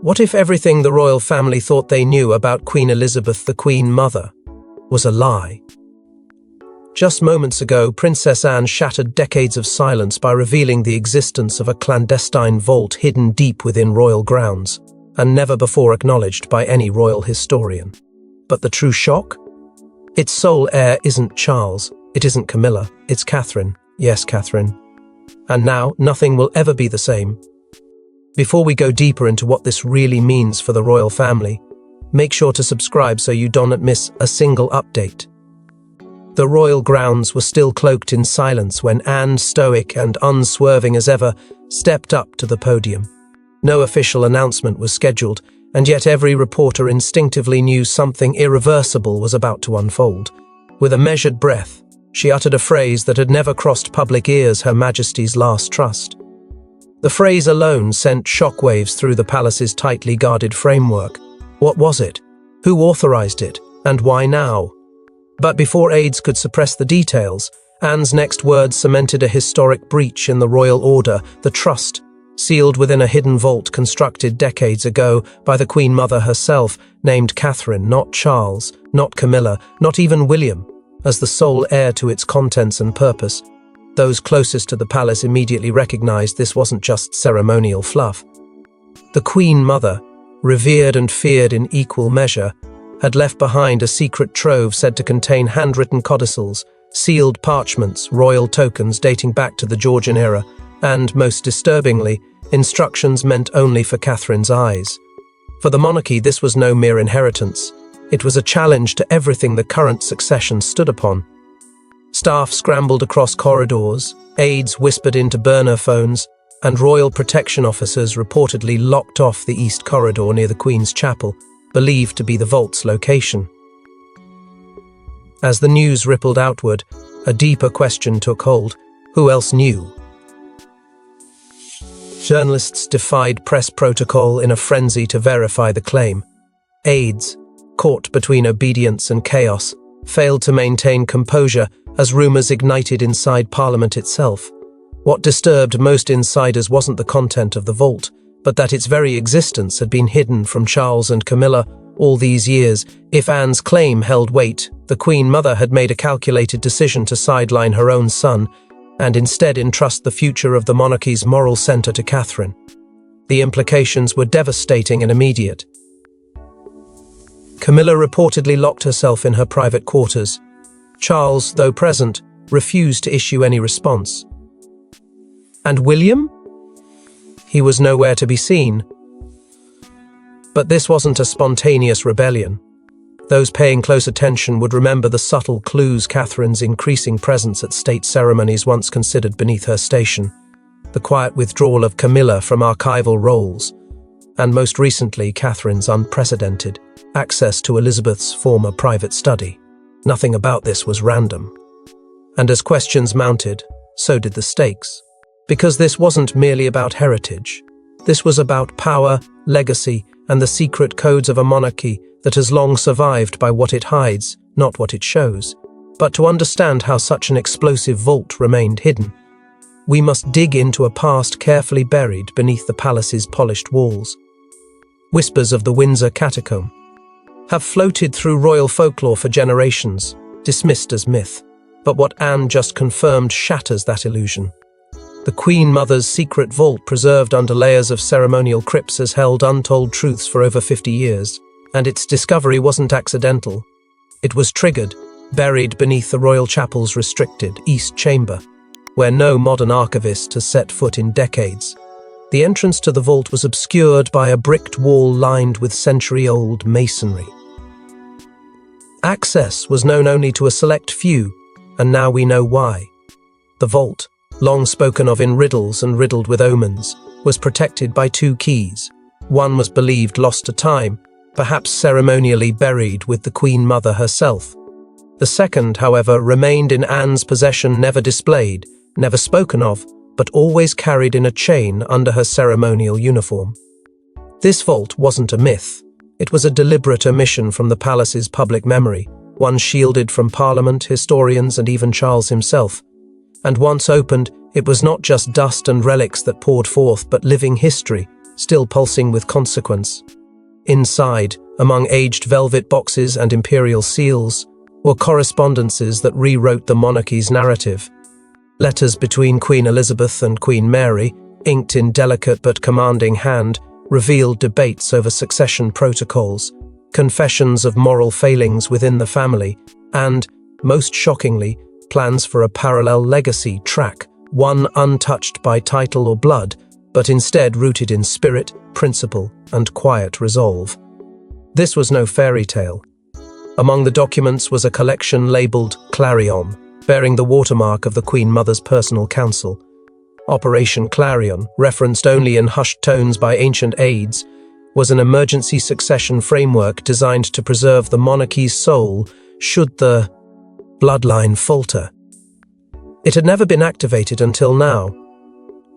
What if everything the royal family thought they knew about Queen Elizabeth, the Queen Mother, was a lie? Just moments ago, Princess Anne shattered decades of silence by revealing the existence of a clandestine vault hidden deep within royal grounds, and never before acknowledged by any royal historian. But the true shock? Its sole heir isn't Charles, it isn't Camilla, it's Catherine. Yes, Catherine. And now, nothing will ever be the same. Before we go deeper into what this really means for the royal family, make sure to subscribe so you don't miss a single update. The royal grounds were still cloaked in silence when Anne, stoic and unswerving as ever, stepped up to the podium. No official announcement was scheduled, and yet every reporter instinctively knew something irreversible was about to unfold. With a measured breath, she uttered a phrase that had never crossed public ears, Her Majesty's last trust. The phrase alone sent shockwaves through the palace's tightly guarded framework. What was it? Who authorized it? And why now? But before aides could suppress the details, Anne's next words cemented a historic breach in the royal order, the trust, sealed within a hidden vault constructed decades ago by the Queen Mother herself, named Catherine, not Charles, not Camilla, not even William, as the sole heir to its contents and purpose. Those closest to the palace immediately recognized this wasn't just ceremonial fluff. The Queen Mother, revered and feared in equal measure, had left behind a secret trove said to contain handwritten codicils, sealed parchments, royal tokens dating back to the Georgian era, and, most disturbingly, instructions meant only for Catherine's eyes. For the monarchy, this was no mere inheritance. It was a challenge to everything the current succession stood upon. Staff scrambled across corridors, aides whispered into burner phones, and royal protection officers reportedly locked off the east corridor near the Queen's Chapel, believed to be the vault's location. As the news rippled outward, a deeper question took hold. Who else knew? Journalists defied press protocol in a frenzy to verify the claim. Aides, caught between obedience and chaos, failed to maintain composure as rumours ignited inside Parliament itself. What disturbed most insiders wasn't the content of the vault, but that its very existence had been hidden from Charles and Camilla all these years. If Anne's claim held weight, the Queen Mother had made a calculated decision to sideline her own son and instead entrust the future of the monarchy's moral centre to Catherine. The implications were devastating and immediate. Camilla reportedly locked herself in her private quarters. Charles, though present, refused to issue any response. And William? He was nowhere to be seen. But this wasn't a spontaneous rebellion. Those paying close attention would remember the subtle clues Catherine's increasing presence at state ceremonies once considered beneath her station, the quiet withdrawal of Camilla from archival rolls, and most recently Catherine's unprecedented access to Elizabeth's former private study. Nothing about this was random. And as questions mounted, so did the stakes. Because this wasn't merely about heritage. This was about power, legacy, and the secret codes of a monarchy that has long survived by what it hides, not what it shows. But to understand how such an explosive vault remained hidden, we must dig into a past carefully buried beneath the palace's polished walls. Whispers of the Windsor catacomb have floated through royal folklore for generations, dismissed as myth. But what Anne just confirmed shatters that illusion. The Queen Mother's secret vault, preserved under layers of ceremonial crypts, has held untold truths for over 50 years, and its discovery wasn't accidental. It was triggered, buried beneath the Royal Chapel's restricted East Chamber, where no modern archivist has set foot in decades. The entrance to the vault was obscured by a bricked wall lined with century-old masonry. Access was known only to a select few, and now we know why. The vault, long spoken of in riddles and riddled with omens, was protected by two keys. One was believed lost to time, perhaps ceremonially buried with the Queen Mother herself. The second, however, remained in Anne's possession, never displayed, never spoken of, but always carried in a chain under her ceremonial uniform. This vault wasn't a myth. It was a deliberate omission from the palace's public memory, one shielded from Parliament, historians, and even Charles himself. And once opened, it was not just dust and relics that poured forth, but living history, still pulsing with consequence. Inside, among aged velvet boxes and imperial seals, were correspondences that rewrote the monarchy's narrative. Letters between Queen Elizabeth and Queen Mary, inked in delicate but commanding hand, revealed debates over succession protocols, confessions of moral failings within the family, and, most shockingly, plans for a parallel legacy track, one untouched by title or blood, but instead rooted in spirit, principle, and quiet resolve. This was no fairy tale. Among the documents was a collection labelled Clarion, bearing the watermark of the Queen Mother's personal council. Operation Clarion, referenced only in hushed tones by ancient aides, was an emergency succession framework designed to preserve the monarchy's soul should the bloodline falter. It had never been activated until now.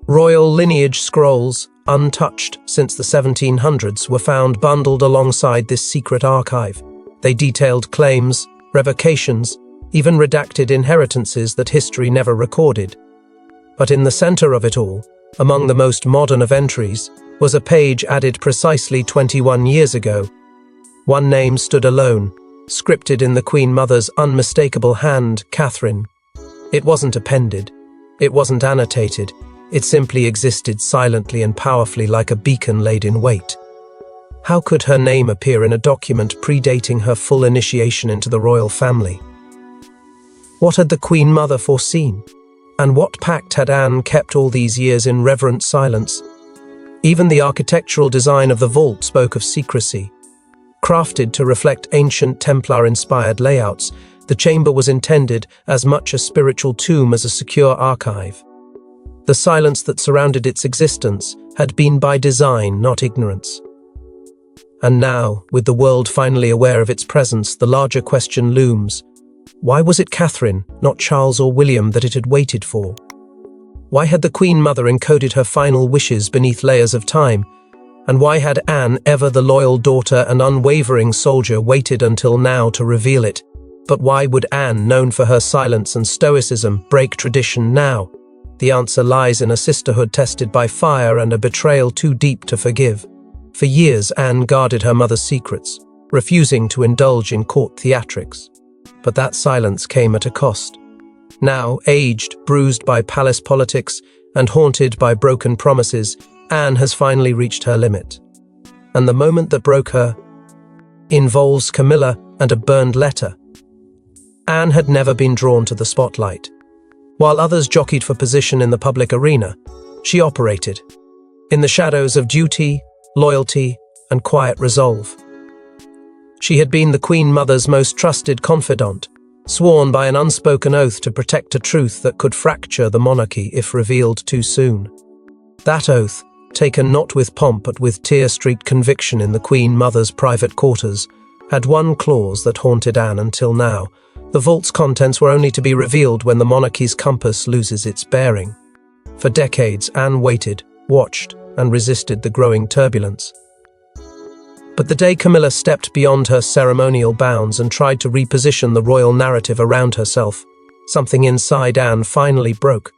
Royal lineage scrolls, untouched since the 1700s, were found bundled alongside this secret archive. They detailed claims, revocations, even redacted inheritances that history never recorded. But in the center of it all, among the most modern of entries, was a page added precisely 21 years ago. One name stood alone, scripted in the Queen Mother's unmistakable hand, Catherine. It wasn't appended. It wasn't annotated. It simply existed silently and powerfully like a beacon laid in wait. How could her name appear in a document predating her full initiation into the royal family? What had the Queen Mother foreseen? And what pact had Anne kept all these years in reverent silence? Even the architectural design of the vault spoke of secrecy. Crafted to reflect ancient Templar-inspired layouts, the chamber was intended as much a spiritual tomb as a secure archive. The silence that surrounded its existence had been by design, not ignorance. And now, with the world finally aware of its presence, the larger question looms. Why was it Catherine, not Charles or William, that it had waited for? Why had the Queen Mother encoded her final wishes beneath layers of time? And why had Anne, ever the loyal daughter and unwavering soldier, waited until now to reveal it? But why would Anne, known for her silence and stoicism, break tradition now? The answer lies in a sisterhood tested by fire and a betrayal too deep to forgive. For years, Anne guarded her mother's secrets, refusing to indulge in court theatrics. But that silence came at a cost. Now, aged, bruised by palace politics, and haunted by broken promises, Anne has finally reached her limit. And the moment that broke her involves Camilla and a burned letter. Anne had never been drawn to the spotlight. While others jockeyed for position in the public arena, she operated in the shadows of duty, loyalty, and quiet resolve. She had been the Queen Mother's most trusted confidant, sworn by an unspoken oath to protect a truth that could fracture the monarchy if revealed too soon. That oath, taken not with pomp but with tear-streaked conviction in the Queen Mother's private quarters, had one clause that haunted Anne until now. The vault's contents were only to be revealed when the monarchy's compass loses its bearing. For decades, Anne waited, watched, and resisted the growing turbulence. But the day Camilla stepped beyond her ceremonial bounds and tried to reposition the royal narrative around herself, something inside Anne finally broke.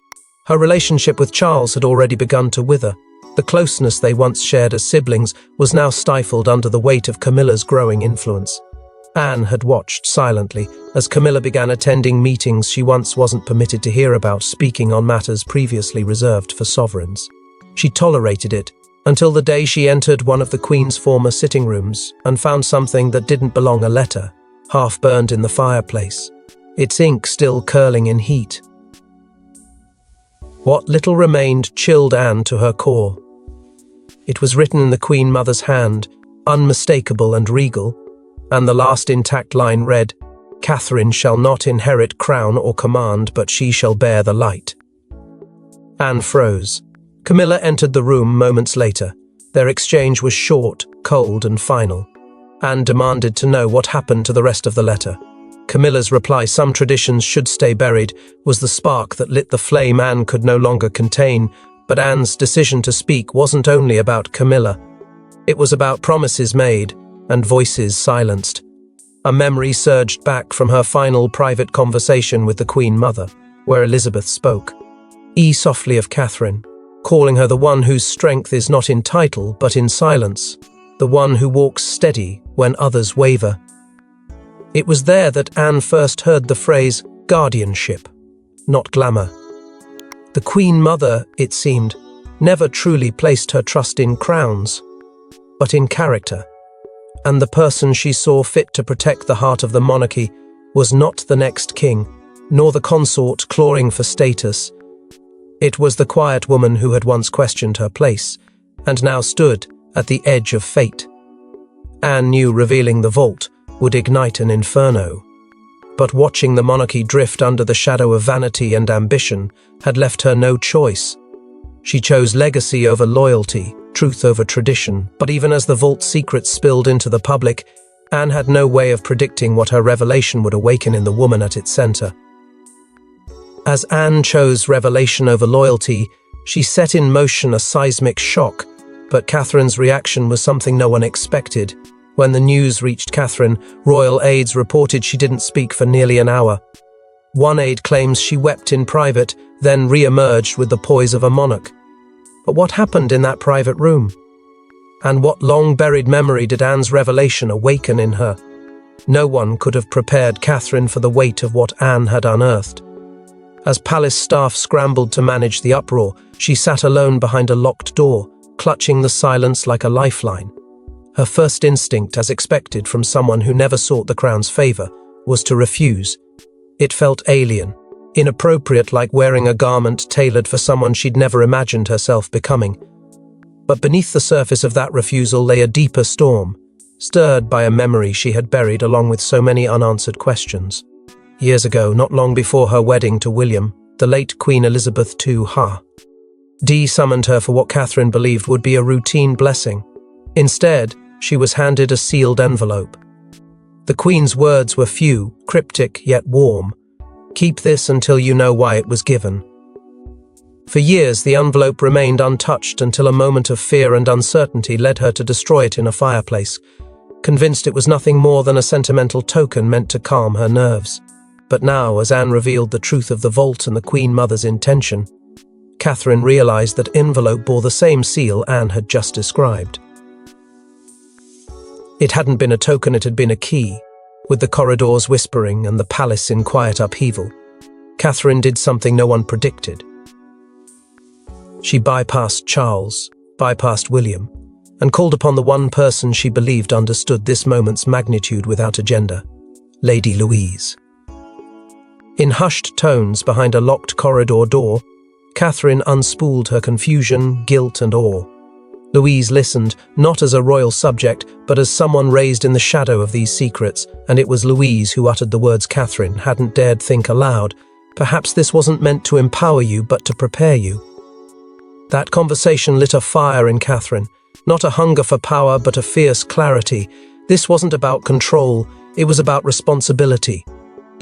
Her relationship with Charles had already begun to wither. The closeness they once shared as siblings was now stifled under the weight of Camilla's growing influence. Anne had watched silently as Camilla began attending meetings she once wasn't permitted to hear about, speaking on matters previously reserved for sovereigns. She tolerated it until the day she entered one of the Queen's former sitting rooms and found something that didn't belong, a letter, half burned in the fireplace, its ink still curling in heat. What little remained chilled Anne to her core. It was written in the Queen Mother's hand, unmistakable and regal, and the last intact line read, "Catherine shall not inherit crown or command, but she shall bear the light." Anne froze. Camilla entered the room moments later. Their exchange was short, cold, and final. Anne demanded to know what happened to the rest of the letter. Camilla's reply, "Some traditions should stay buried," was the spark that lit the flame Anne could no longer contain. But Anne's decision to speak wasn't only about Camilla. It was about promises made and voices silenced. A memory surged back from her final private conversation with the Queen Mother, where Elizabeth spoke. Softly of Catherine, calling her the one whose strength is not in title but in silence, the one who walks steady when others waver. It was there that Anne first heard the phrase guardianship, not glamour. The Queen Mother, it seemed, never truly placed her trust in crowns, but in character, and the person she saw fit to protect the heart of the monarchy was not the next king, nor the consort clawing for status. It was the quiet woman who had once questioned her place, and now stood at the edge of fate. Anne knew revealing the vault would ignite an inferno, but watching the monarchy drift under the shadow of vanity and ambition had left her no choice. She chose legacy over loyalty, truth over tradition, but even as the vault's secrets spilled into the public, Anne had no way of predicting what her revelation would awaken in the woman at its center. As Anne chose revelation over loyalty, she set in motion a seismic shock, but Catherine's reaction was something no one expected. When the news reached Catherine, royal aides reported she didn't speak for nearly an hour. One aide claims she wept in private, then re-emerged with the poise of a monarch. But what happened in that private room? And what long-buried memory did Anne's revelation awaken in her? No one could have prepared Catherine for the weight of what Anne had unearthed. As palace staff scrambled to manage the uproar, she sat alone behind a locked door, clutching the silence like a lifeline. Her first instinct, as expected from someone who never sought the crown's favor, was to refuse. It felt alien, inappropriate, like wearing a garment tailored for someone she'd never imagined herself becoming. But beneath the surface of that refusal lay a deeper storm, stirred by a memory she had buried along with so many unanswered questions. Years ago, not long before her wedding to William, the late Queen Elizabeth II, Dee summoned her for what Catherine believed would be a routine blessing. Instead, she was handed a sealed envelope. The Queen's words were few, cryptic yet warm. "Keep this until you know why it was given." For years, the envelope remained untouched until a moment of fear and uncertainty led her to destroy it in a fireplace, convinced it was nothing more than a sentimental token meant to calm her nerves. But now, as Anne revealed the truth of the vault and the Queen Mother's intention, Catherine realized that envelope bore the same seal Anne had just described. It hadn't been a token, it had been a key. With the corridors whispering and the palace in quiet upheaval, Catherine did something no one predicted. She bypassed Charles, bypassed William, and called upon the one person she believed understood this moment's magnitude without agenda, Lady Louise. In hushed tones behind a locked corridor door, Catherine unspooled her confusion, guilt, and awe. Louise listened, not as a royal subject, but as someone raised in the shadow of these secrets, and it was Louise who uttered the words Catherine hadn't dared think aloud. "Perhaps this wasn't meant to empower you, but to prepare you." That conversation lit a fire in Catherine, not a hunger for power, but a fierce clarity. This wasn't about control, it was about responsibility.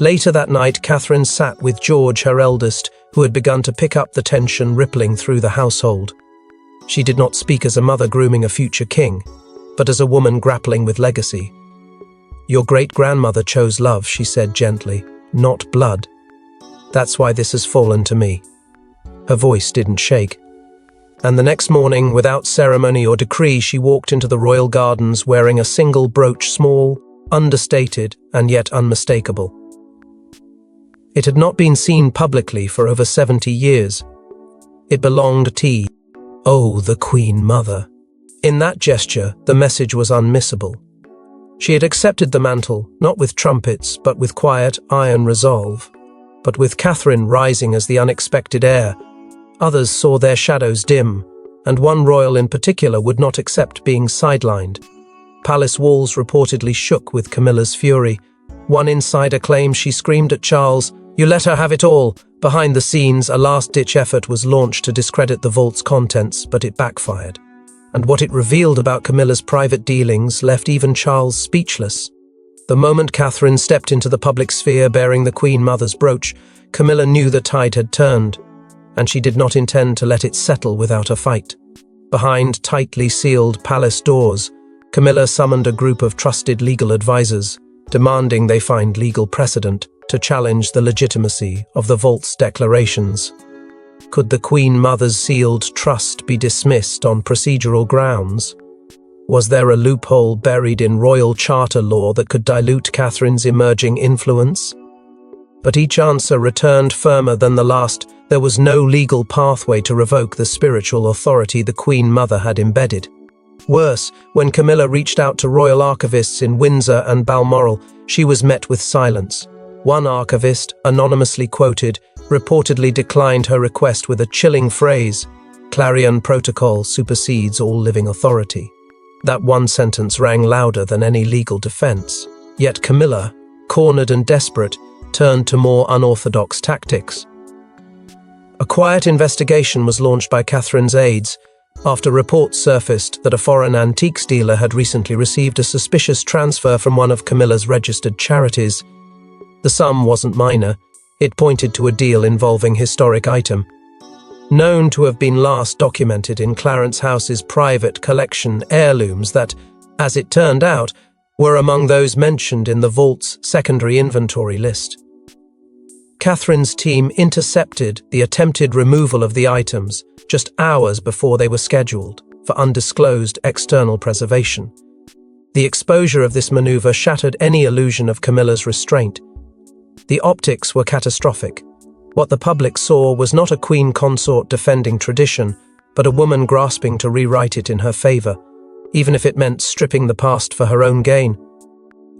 Later that night, Catherine sat with George, her eldest, who had begun to pick up the tension rippling through the household. She did not speak as a mother grooming a future king, but as a woman grappling with legacy. "Your great-grandmother chose love," she said gently, "not blood. That's why this has fallen to me." Her voice didn't shake. And the next morning, without ceremony or decree, she walked into the royal gardens wearing a single brooch, small, understated, and yet unmistakable. It had not been seen publicly for over 70 years. It belonged to the Queen Mother. In that gesture, the message was unmissable. She had accepted the mantle, not with trumpets, but with quiet, iron resolve. But with Catherine rising as the unexpected heir, others saw their shadows dim, and one royal in particular would not accept being sidelined. Palace walls reportedly shook with Camilla's fury. One insider claims she screamed at Charles, "You let her have it all." Behind the scenes, a last-ditch effort was launched to discredit the vault's contents, but it backfired. And what it revealed about Camilla's private dealings left even Charles speechless. The moment Catherine stepped into the public sphere bearing the Queen Mother's brooch, Camilla knew the tide had turned, and she did not intend to let it settle without a fight. Behind tightly sealed palace doors, Camilla summoned a group of trusted legal advisors, demanding they find legal precedent to challenge the legitimacy of the vault's declarations. Could the Queen Mother's sealed trust be dismissed on procedural grounds? Was there a loophole buried in royal charter law that could dilute Catherine's emerging influence? But each answer returned firmer than the last. There was no legal pathway to revoke the spiritual authority the Queen Mother had embedded. Worse, when Camilla reached out to royal archivists in Windsor and Balmoral, she was met with silence. One archivist, anonymously quoted, reportedly declined her request with a chilling phrase, "Clarion Protocol supersedes all living authority." That one sentence rang louder than any legal defense. Yet Camilla, cornered and desperate, turned to more unorthodox tactics. A quiet investigation was launched by Catherine's aides after reports surfaced that a foreign antiques dealer had recently received a suspicious transfer from one of Camilla's registered charities. The sum wasn't minor. It pointed to a deal involving historic item, known to have been last documented in Clarence House's private collection heirlooms that, as it turned out, were among those mentioned in the vault's secondary inventory list. Catherine's team intercepted the attempted removal of the items just hours before they were scheduled for undisclosed external preservation. The exposure of this maneuver shattered any illusion of Camilla's restraint. The optics were catastrophic. What the public saw was not a queen consort defending tradition, but a woman grasping to rewrite it in her favor, even if it meant stripping the past for her own gain.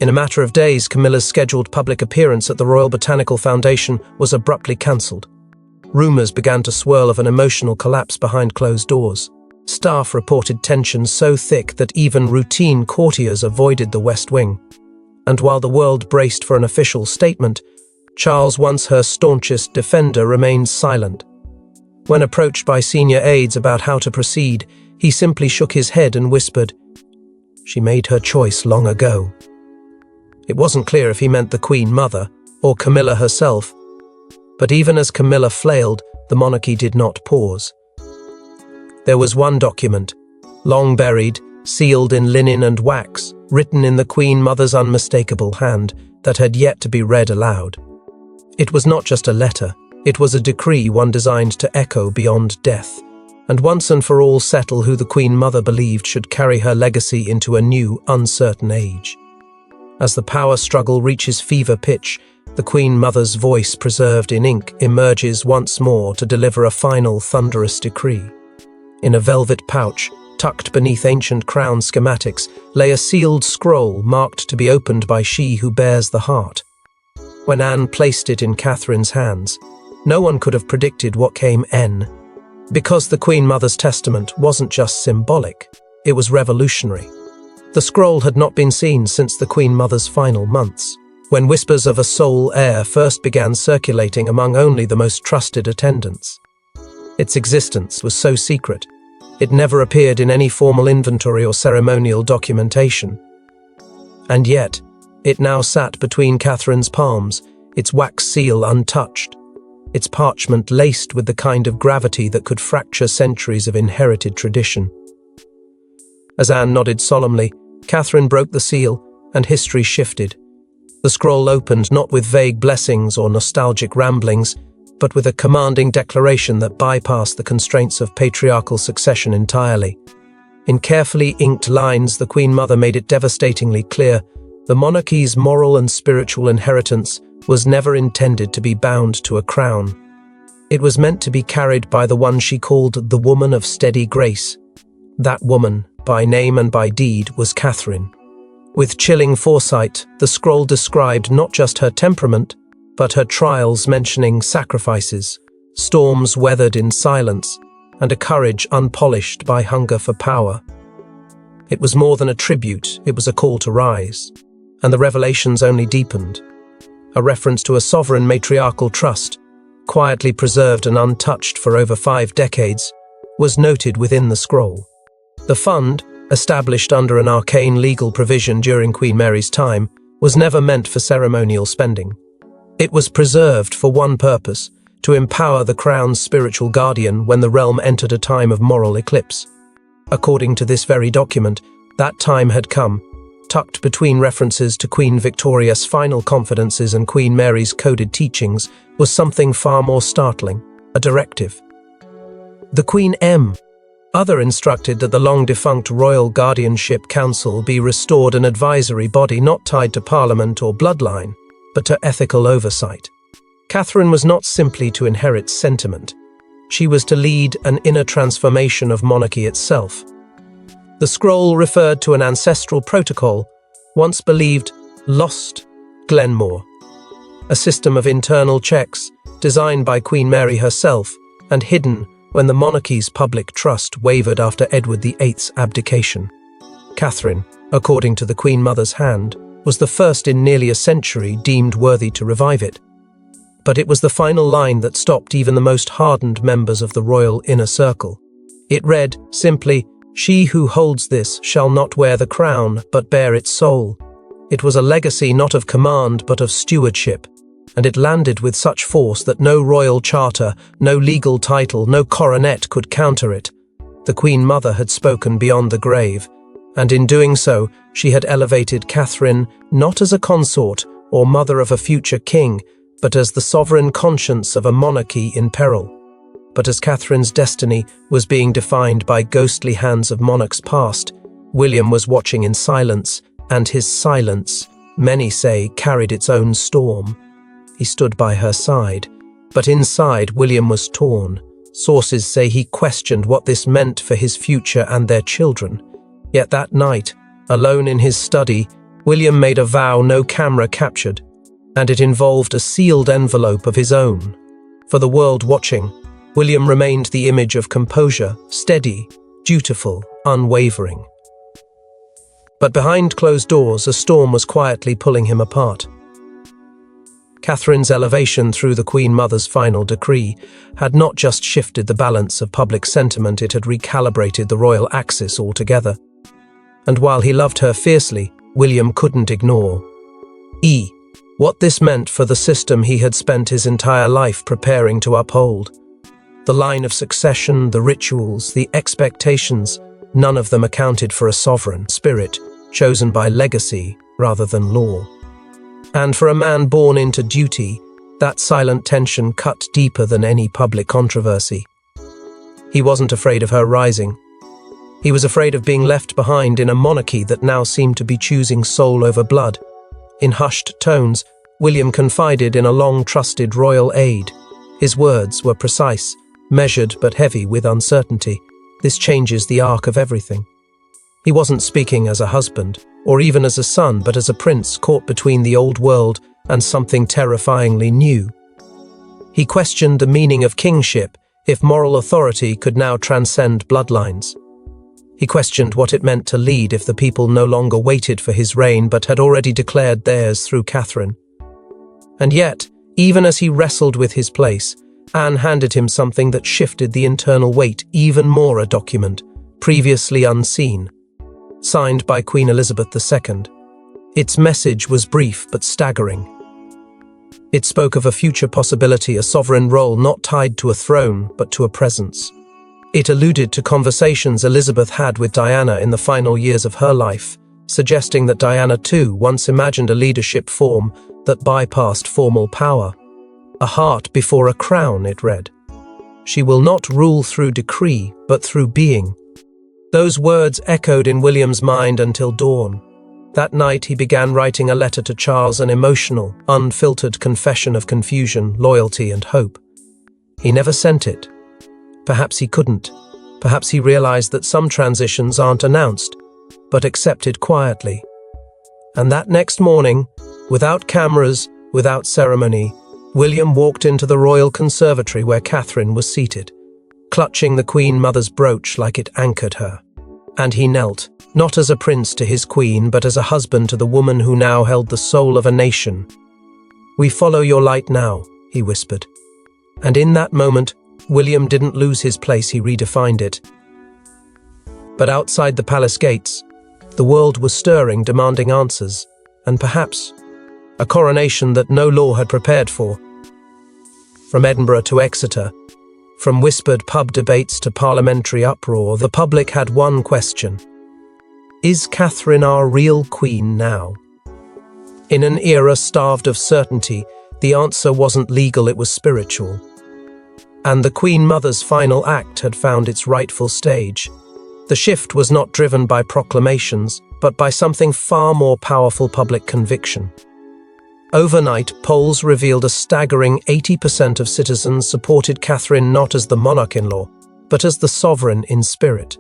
In a matter of days, Camilla's scheduled public appearance at the Royal Botanical Foundation was abruptly cancelled. Rumours began to swirl of an emotional collapse behind closed doors. Staff reported tension so thick that even routine courtiers avoided the West Wing. And while the world braced for an official statement, Charles, once her staunchest defender, remained silent. When approached by senior aides about how to proceed, he simply shook his head and whispered, "She made her choice long ago." It wasn't clear if he meant the Queen Mother or Camilla herself, but even as Camilla flailed, the monarchy did not pause. There was one document, long buried, sealed in linen and wax, written in the Queen Mother's unmistakable hand, that had yet to be read aloud. It was not just a letter, it was a decree, one designed to echo beyond death, and once and for all settle who the Queen Mother believed should carry her legacy into a new, uncertain age. As the power struggle reaches fever pitch, the Queen Mother's voice, preserved in ink, emerges once more to deliver a final thunderous decree. In a velvet pouch, tucked beneath ancient crown schematics, lay a sealed scroll marked to be opened by she who bears the heart. When Anne placed it in Catherine's hands, no one could have predicted what came N. Because the Queen Mother's testament wasn't just symbolic, it was revolutionary. The scroll had not been seen since the Queen Mother's final months, when whispers of a sole heir first began circulating among only the most trusted attendants. Its existence was so secret, it never appeared in any formal inventory or ceremonial documentation. And yet, it now sat between Catherine's palms, its wax seal untouched, its parchment laced with the kind of gravity that could fracture centuries of inherited tradition. As Anne nodded solemnly, Catherine broke the seal, and history shifted. The scroll opened not with vague blessings or nostalgic ramblings, but with a commanding declaration that bypassed the constraints of patriarchal succession entirely. In carefully inked lines, the Queen Mother made it devastatingly clear: the monarchy's moral and spiritual inheritance was never intended to be bound to a crown. It was meant to be carried by the one she called the woman of steady grace. That woman, by name and by deed, was Catherine. With chilling foresight, the scroll described not just her temperament, but her trials, mentioning sacrifices, storms weathered in silence, and a courage unpolished by hunger for power. It was more than a tribute, it was a call to rise. And the revelations only deepened. A reference to a sovereign matriarchal trust, quietly preserved and untouched for over 5 decades, was noted within the scroll. The fund, established under an arcane legal provision during Queen Mary's time, was never meant for ceremonial spending. It was preserved for one purpose: to empower the crown's spiritual guardian when the realm entered a time of moral eclipse. According to this very document, that time had come. Tucked between references to Queen Victoria's final confidences and Queen Mary's coded teachings was something far more startling: a directive. The Queen M. Other instructed that the long-defunct Royal Guardianship Council be restored, an advisory body not tied to Parliament or bloodline, but to ethical oversight. Catherine was not simply to inherit sentiment. She was to lead an inner transformation of monarchy itself. The scroll referred to an ancestral protocol, once believed lost Glenmore, a system of internal checks designed by Queen Mary herself and hidden when the monarchy's public trust wavered after Edward VIII's abdication. Catherine, according to the Queen Mother's hand, was the first in nearly a century deemed worthy to revive it. But it was the final line that stopped even the most hardened members of the royal inner circle. It read, simply, "She who holds this shall not wear the crown, but bear its soul." It was a legacy not of command, but of stewardship, and it landed with such force that no royal charter, no legal title, no coronet could counter it. The Queen Mother had spoken beyond the grave, and in doing so, she had elevated Catherine not as a consort or mother of a future king, but as the sovereign conscience of a monarchy in peril. But as Catherine's destiny was being defined by ghostly hands of monarchs past, William was watching in silence, and his silence, many say, carried its own storm. He stood by her side, but inside William was torn. Sources say he questioned what this meant for his future and their children. Yet that night, alone in his study, William made a vow no camera captured, and it involved a sealed envelope of his own. For the world watching, William remained the image of composure, steady, dutiful, unwavering. But behind closed doors, a storm was quietly pulling him apart. Catherine's elevation through the Queen Mother's final decree had not just shifted the balance of public sentiment, it had recalibrated the royal axis altogether. And while he loved her fiercely, William couldn't ignore what this meant for the system he had spent his entire life preparing to uphold. The line of succession, the rituals, the expectations, none of them accounted for a sovereign spirit chosen by legacy rather than law. And for a man born into duty, that silent tension cut deeper than any public controversy. He wasn't afraid of her rising. He was afraid of being left behind in a monarchy that now seemed to be choosing soul over blood. In hushed tones, William confided in a long-trusted royal aide. His words were precise, measured but heavy with uncertainty. This changes the arc of everything. He wasn't speaking as a husband, or even as a son, but as a prince caught between the old world and something terrifyingly new. He questioned the meaning of kingship, if moral authority could now transcend bloodlines. He questioned what it meant to lead if the people no longer waited for his reign but had already declared theirs through Catherine. And yet, even as he wrestled with his place, Anne handed him something that shifted the internal weight even more, a document, previously unseen, signed by Queen Elizabeth II. Its message was brief but staggering. It spoke of a future possibility, a sovereign role not tied to a throne but to a presence. It alluded to conversations Elizabeth had with Diana in the final years of her life, suggesting that Diana too once imagined a leadership form that bypassed formal power. A heart before a crown, it read. She will not rule through decree, but through being. Those words echoed in William's mind until dawn. That night he began writing a letter to Charles, an emotional, unfiltered confession of confusion, loyalty and hope. He never sent it. Perhaps he couldn't. Perhaps he realized that some transitions aren't announced, but accepted quietly. And that next morning, without cameras, without ceremony, William walked into the royal conservatory where Catherine was seated, clutching the Queen Mother's brooch like it anchored her. And he knelt, not as a prince to his queen, but as a husband to the woman who now held the soul of a nation. "We follow your light now," he whispered. And in that moment, William didn't lose his place, he redefined it. But outside the palace gates, the world was stirring, demanding answers, and perhaps a coronation that no law had prepared for. From Edinburgh to Exeter, from whispered pub debates to parliamentary uproar, the public had one question. Is Catherine our real queen now? In an era starved of certainty, the answer wasn't legal, it was spiritual. and the Queen Mother's final act had found its rightful stage. The shift was not driven by proclamations, but by something far more powerful: public conviction. Overnight, polls revealed a staggering 80% of citizens supported Catherine not as the monarch-in-law, but as the sovereign in spirit.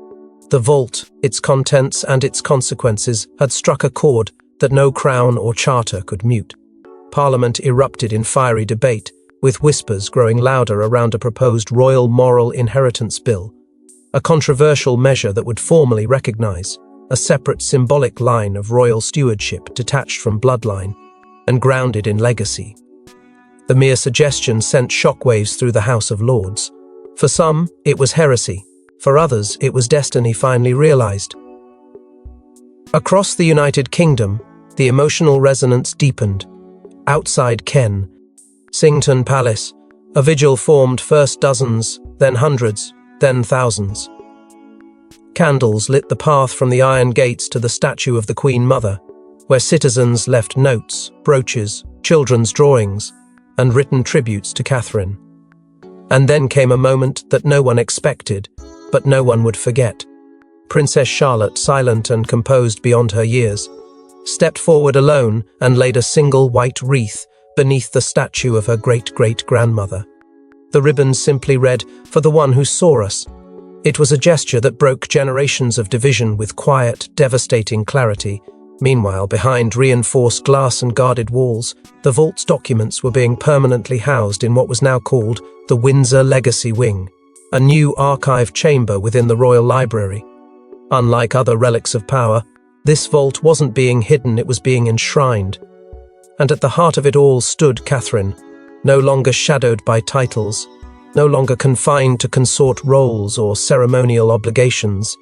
The vault, its contents and its consequences, had struck a chord that no crown or charter could mute. Parliament erupted in fiery debate, with whispers growing louder around a proposed royal moral inheritance bill, a controversial measure that would formally recognise a separate symbolic line of royal stewardship detached from bloodline and grounded in legacy. The mere suggestion sent shockwaves through the House of Lords. For some, it was heresy. For others, it was destiny finally realised. Across the United Kingdom, the emotional resonance deepened. Outside Kensington Palace, a vigil formed, first dozens, then hundreds, then thousands. Candles lit the path from the iron gates to the statue of the Queen Mother, where citizens left notes, brooches, children's drawings, and written tributes to Catherine. And then came a moment that no one expected, but no one would forget. Princess Charlotte, silent and composed beyond her years, stepped forward alone and laid a single white wreath beneath the statue of her great-great-grandmother. The ribbon simply read, "For the one who saw us." It was a gesture that broke generations of division with quiet, devastating clarity. Meanwhile, behind reinforced glass and guarded walls, the vault's documents were being permanently housed in what was now called the Windsor Legacy Wing, a new archive chamber within the Royal Library. Unlike other relics of power, this vault wasn't being hidden, it was being enshrined. And at the heart of it all stood Catherine, no longer shadowed by titles, no longer confined to consort roles or ceremonial obligations.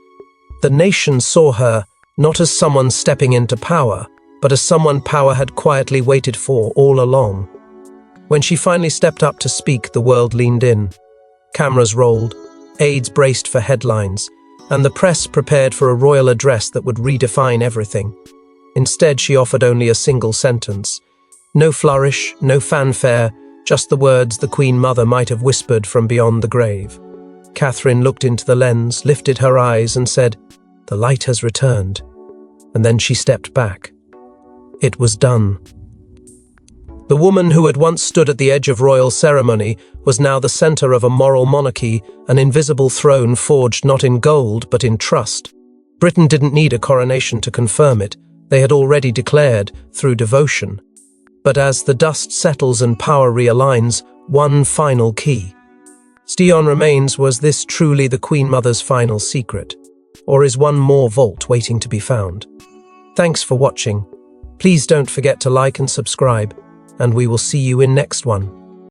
The nation saw her not as someone stepping into power, but as someone power had quietly waited for all along. When she finally stepped up to speak, the world leaned in. Cameras rolled, aides braced for headlines, and the press prepared for a royal address that would redefine everything. Instead, she offered only a single sentence. No flourish, no fanfare, just the words the Queen Mother might have whispered from beyond the grave. Catherine looked into the lens, lifted her eyes, and said, "The light has returned." And then she stepped back. It was done. The woman who had once stood at the edge of royal ceremony was now the centre of a moral monarchy, an invisible throne forged not in gold but in trust. Britain didn't need a coronation to confirm it. They had already declared, through devotion. But as the dust settles and power realigns, one final key still remains: was this truly the Queen Mother's final secret? Or is one more vault waiting to be found? Thanks for watching. Please don't forget to like and subscribe, and we will see you in next one.